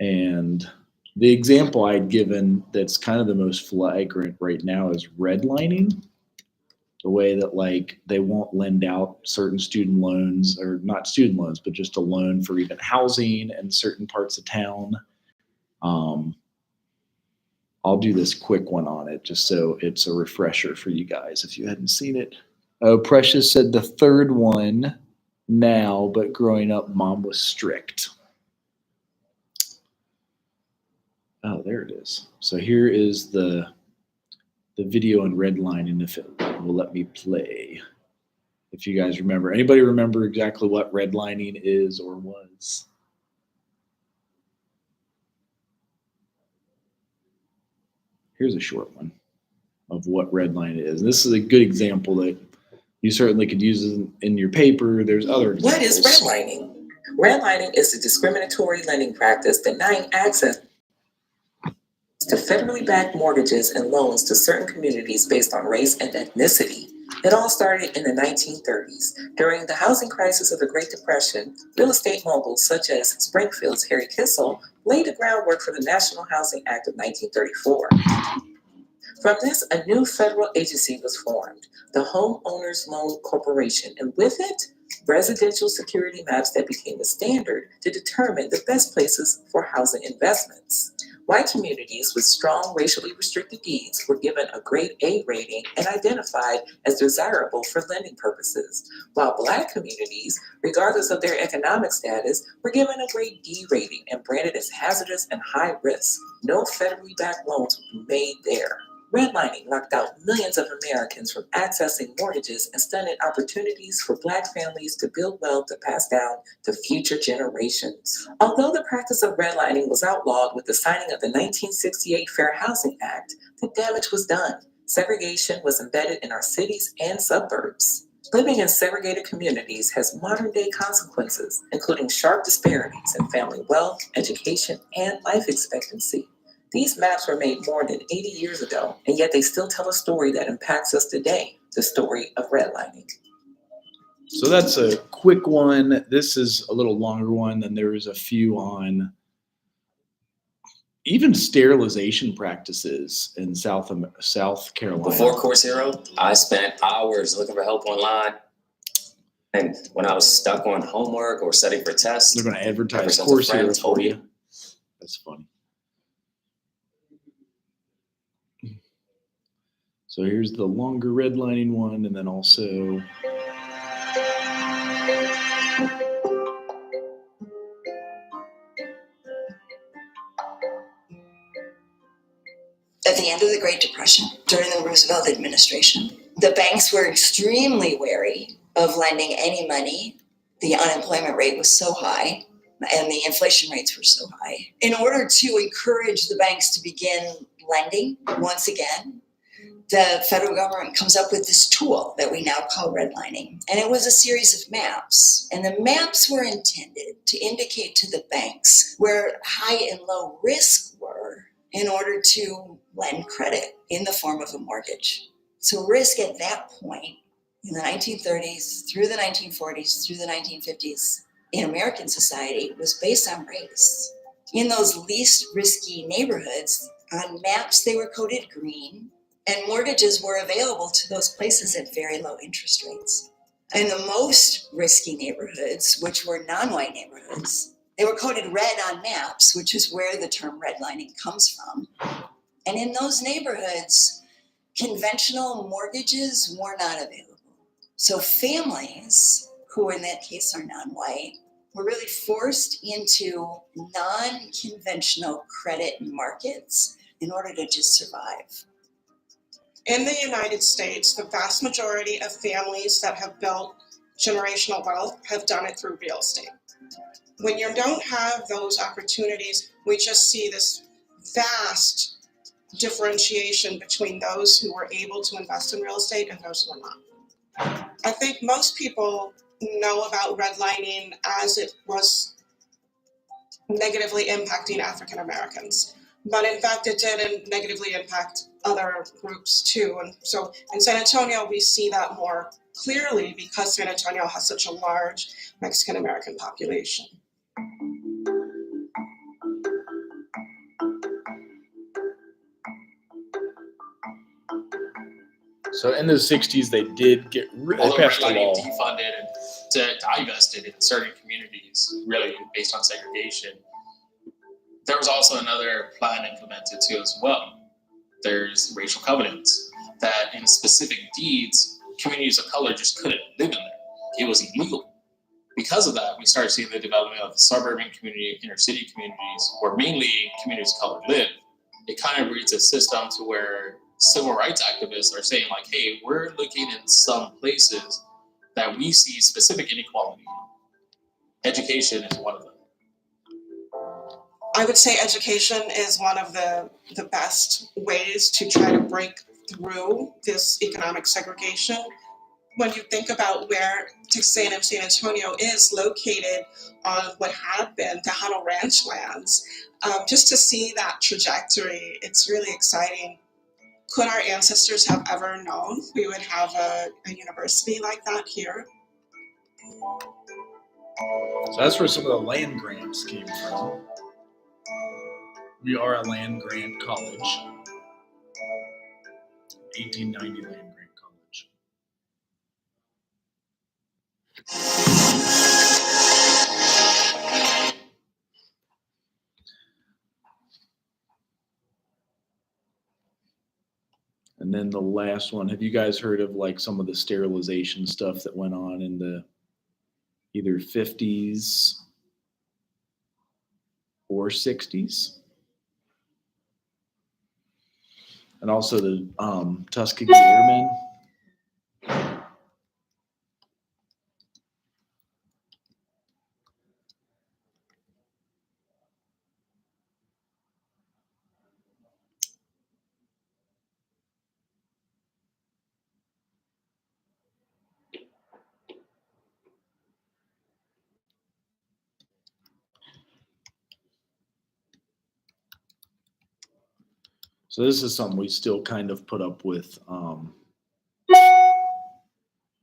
And the example I'd given that's kind of the most flagrant right now is redlining. The way that like they won't lend out certain student loans, or not student loans, but just a loan for even housing in certain parts of town. I'll do this quick one on it just so it's a refresher for you guys if you hadn't seen it. Oh, Precious said the third one now, but growing up, mom was strict. Oh, there it is. So here is the video in redlining, if it will let me play. If you guys remember. Anybody remember exactly what redlining is or was? Here's a short one of what redlining is. And this is a good example that you certainly could use in your paper. There's other examples. What is redlining? Redlining is a discriminatory lending practice denying access to federally backed mortgages and loans to certain communities based on race and ethnicity. It all started in the 1930s. During the housing crisis of the Great Depression, real estate moguls such as Springfield's Harry Kissel laid the groundwork for the National Housing Act of 1934. From this, a new federal agency was formed, the Homeowners Loan Corporation, and with it, residential security maps that became a standard to determine the best places for housing investments. White communities with strong racially restricted deeds were given a grade A rating and identified as desirable for lending purposes, while Black communities, regardless of their economic status, were given a grade D rating and branded as hazardous and high risk. No federally backed loans would be made there. Redlining locked out millions of Americans from accessing mortgages and stunted opportunities for Black families to build wealth to pass down to future generations. Although the practice of redlining was outlawed with the signing of the 1968 Fair Housing Act, the damage was done. Segregation was embedded in our cities and suburbs. Living in segregated communities has modern-day consequences, including sharp disparities in family wealth, education, and life expectancy. These maps were made more than 80 years ago, and yet they still tell a story that impacts us today, the story of redlining. So that's a quick one. This is a little longer one, and there is a few on even sterilization practices in South Carolina. Before Course Hero, I spent hours looking for help online. And when I was stuck on homework or studying for tests, they're going to advertise ever since Course a friend Hero told for me. you. That's funny. So here's the longer redlining one, and then also At the end of the Great Depression, during the Roosevelt administration, the banks were extremely wary of lending any money. The unemployment rate was so high and the inflation rates were so high. In order to encourage the banks to begin lending once again, the federal government comes up with this tool that we now call redlining. And it was a series of maps. And the maps were intended to indicate to the banks where high and low risk were in order to lend credit in the form of a mortgage. So risk at that point, in the 1930s, through the 1940s, through the 1950s, in American society was based on race. In those least risky neighborhoods, On maps, they were coded green, and mortgages were available to those places at very low interest rates. In the most risky neighborhoods, which were non-white neighborhoods, they were coded red on maps, which is where the term redlining comes from. And in those neighborhoods, conventional mortgages were not available. So families, who in that case are non-white, were really forced into non-conventional credit markets in order to just survive. In the United States, the vast majority of families that have built generational wealth have done it through real estate. When you don't have those opportunities, we just see this vast differentiation between those who were able to invest in real estate and those who are not. I think most people know about redlining as it was negatively impacting African Americans. But in fact, it did negatively impact other groups too. And so in San Antonio, we see that more clearly because San Antonio has such a large Mexican American population. So in the 60s, they did get Although passed a law. redlining defunded and divested in certain communities, really based on segregation, there was also another plan implemented too as well. There's racial covenants that in specific deeds, communities of color just couldn't live in there. It was illegal. Because of that, we started seeing the development of suburban community, inner city communities, where mainly communities of color live. It kind of breeds a system to where civil rights activists are saying like, hey, we're looking in some places that we see specific inequality. Education is one of them. I would say education is one of the best ways to try to break through this economic segregation. When you think about where Texas A&M San Antonio is located on what had been Tejano Ranch lands, just to see that trajectory, it's really exciting. Could our ancestors have ever known we would have a university like that here? So that's where some of the land grants came from. We are a land grant college. 1890 land grant college. And then the last one, have you guys heard of like some of the sterilization stuff that went on in the either 50s or 60s? And also the Tuskegee Airmen. So this is something we still kind of put up with. And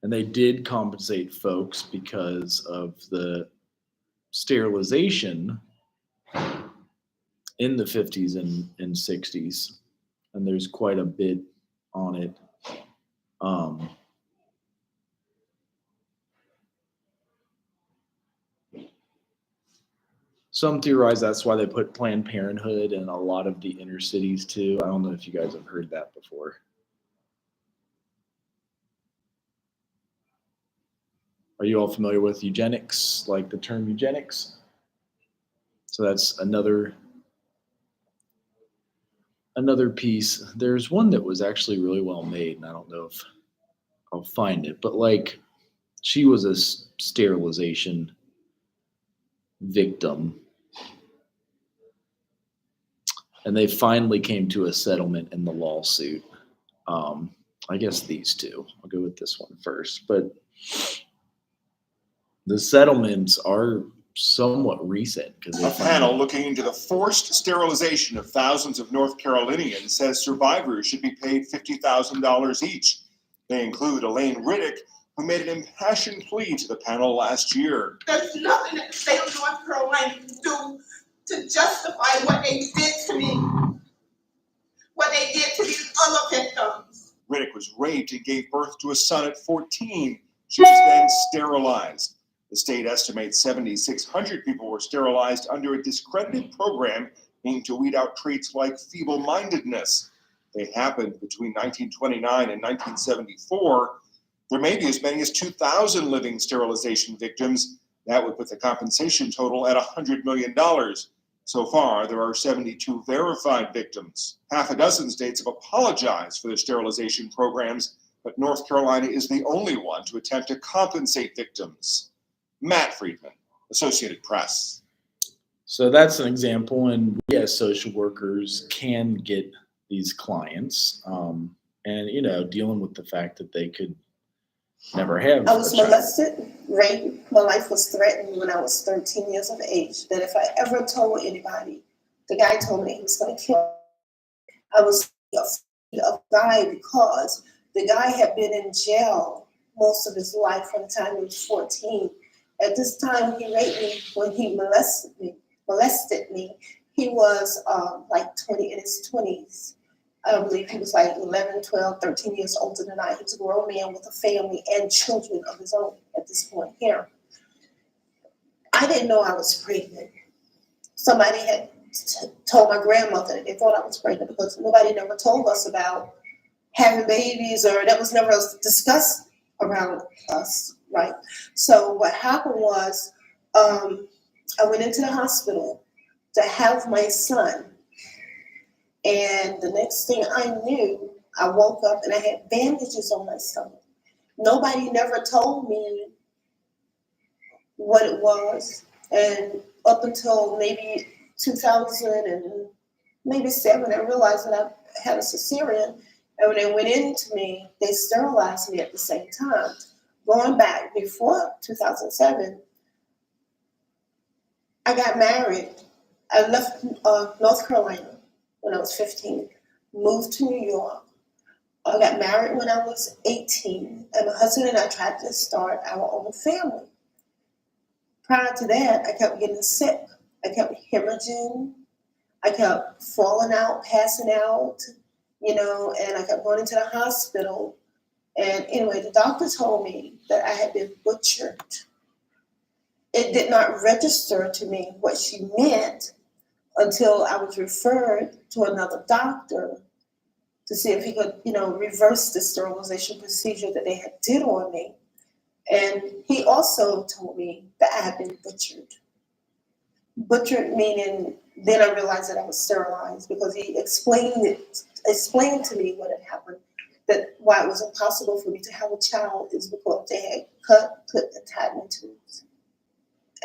they did compensate folks because of the sterilization in the 50s and 60s. And there's quite a bit on it. Some theorize that's why they put Planned Parenthood in a lot of the inner cities too. I don't know if you guys have heard that before. Are you all familiar with eugenics, like the term eugenics? So that's another piece. There's one that was actually really well made, and I don't know if I'll find it, but like she was a sterilization victim. And they finally came to a settlement in the lawsuit. I guess these two. I'll go with this one first. But the settlements are somewhat recent. A panel looking into the forced sterilization of thousands of North Carolinians says survivors should be paid $50,000 each. They include Elaine Riddick, who made an impassioned plea to the panel last year. There's nothing that the state of North Carolina can do to justify what they did to me. what they did to these other victims. Riddick was raped and gave birth to a son at 14. She was then sterilized. The state estimates 7,600 people were sterilized under a discredited program aimed to weed out traits like feeble-mindedness. They happened between 1929 and 1974. There may be as many as 2,000 living sterilization victims. That would put the compensation total at $100 million. So far, there are 72 verified victims. Half a dozen states have apologized for their sterilization programs, but North Carolina is the only one to attempt to compensate victims. Matt Friedman, Associated Press. So that's an example, and we as social workers can get these clients, and dealing with the fact that they could never have. I was molested, raped. My life was threatened when I was 13 years of age. That if I ever told anybody, the guy told me he was going to kill me. I was afraid of dying because the guy had been in jail most of his life from the time he was 14. At this time he raped me, when he molested me, he was like 20 in his 20s. I believe he was like 11, 12, 13 years older than I. He was a grown man with a family and children of his own at this point here. I didn't know I was pregnant. Somebody had told my grandmother that they thought I was pregnant because nobody never told us about having babies, or that was never discussed around us, right? So what happened was I went into the hospital to have my son. And the next thing I knew, I woke up and I had bandages on my stomach. Nobody never told me what it was. And up until maybe 2007, I realized that I had a cesarean. And when they went into me, they sterilized me at the same time. Going back before 2007, I got married. I left North Carolina when I was 15, moved to New York. I got married when I was 18, and my husband and I tried to start our own family. Prior to that, I kept getting sick. I kept hemorrhaging. I kept falling out, passing out, and I kept going into the hospital. And anyway, the doctor told me that I had been butchered. It did not register to me what she meant until I was referred to another doctor to see if he could, reverse the sterilization procedure that they had did on me. And he also told me that I had been butchered. Butchered meaning, then I realized that I was sterilized because he explained to me what had happened, that why it was impossible for me to have a child is because they had put attachment tubes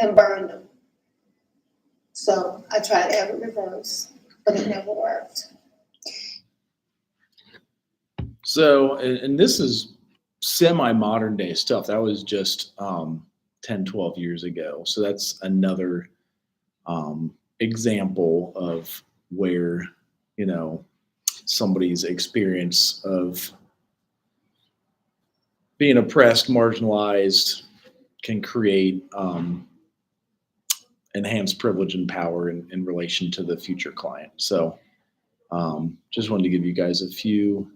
and burned them. So I tried to have it reversed, but it never worked. So, and this is semi-modern day stuff. That was just 10, 12 years ago. So that's another example of where, somebody's experience of being oppressed, marginalized, can create enhanced privilege and power in relation to the future client. So just wanted to give you guys a few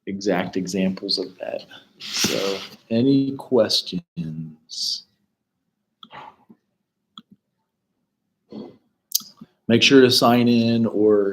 exact examples of that. So any questions? Make sure to sign in or